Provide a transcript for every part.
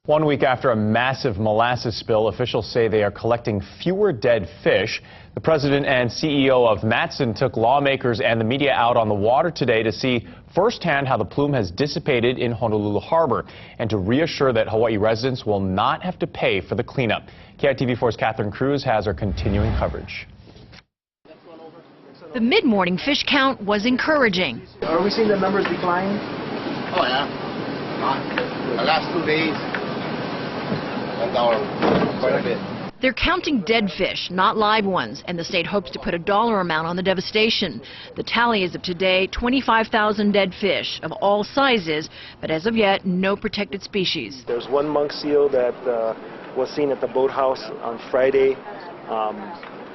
1 week after a massive molasses spill, officials say they are collecting fewer dead fish. The president and CEO of Matson took lawmakers and the media out on the water today to see firsthand how the plume has dissipated in Honolulu Harbor and to reassure that Hawaii residents will not have to pay for the cleanup. KITV4's Catherine Cruz has our continuing coverage. The mid-morning fish count was encouraging. Are we seeing the numbers decline? Oh yeah. The last 2 days, went down quite a bit. They're counting dead fish, not live ones, and the state hopes to put a dollar amount on the devastation. The tally is of today 25,000 dead fish of all sizes, but as of yet, no protected species. There's one monk seal that was seen at the boathouse on Friday.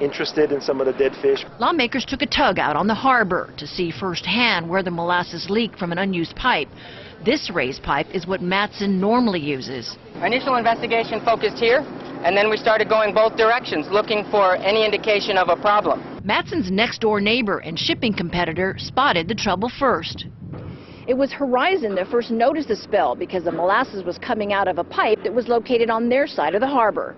Interested in some of the dead fish. Lawmakers took a tug out on the harbor to see firsthand where the molasses leaked from an unused pipe. This raised pipe is what Matson normally uses. Initial investigation focused here, and then we started going both directions, looking for any indication of a problem. Matson's next-door neighbor and shipping competitor spotted the trouble first. It was Horizon that first noticed the spill because the molasses was coming out of a pipe that was located on their side of the harbor.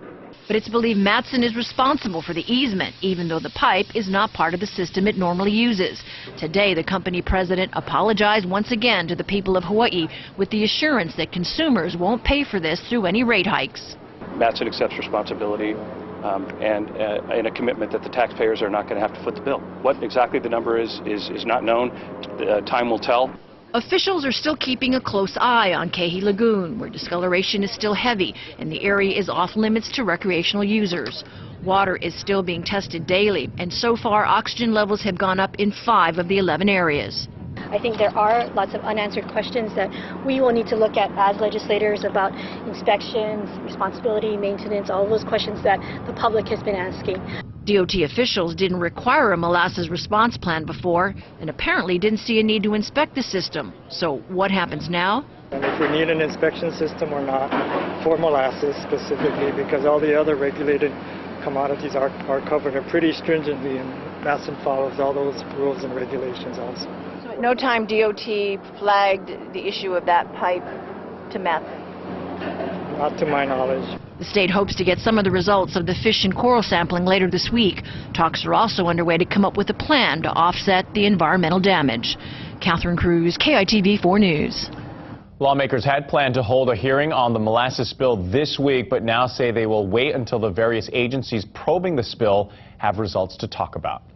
But it's believed Matson is responsible for the easement, even though the pipe is not part of the system it normally uses. Today, the company president apologized once again to the people of Hawaii with the assurance that consumers won't pay for this through any rate hikes. Matson accepts responsibility and a commitment that the taxpayers are not going to have to foot the bill. What exactly the number is not known. Time will tell. Officials are still keeping a close eye on Kehi Lagoon, where discoloration is still heavy and the area is off limits to recreational users. Water is still being tested daily, and so far oxygen levels have gone up in 5 of the 11 areas. I think there are lots of unanswered questions that we will need to look at as legislators about inspections, responsibility, maintenance, all those questions that the public has been asking. DOT officials didn't require a molasses response plan before and apparently didn't see a need to inspect the system. So what happens now? And if we need an inspection system or not for molasses specifically, because all the other regulated commodities are covered pretty stringently, and Matson follows all those rules and regulations also. So at no time DOT flagged the issue of that pipe to Matson? Not to my knowledge. The state hopes to get some of the results of the fish and coral sampling later this week. Talks are also underway to come up with a plan to offset the environmental damage. Catherine Cruz, KITV4 News. Lawmakers had planned to hold a hearing on the molasses spill this week, but now say they will wait until the various agencies probing the spill have results to talk about.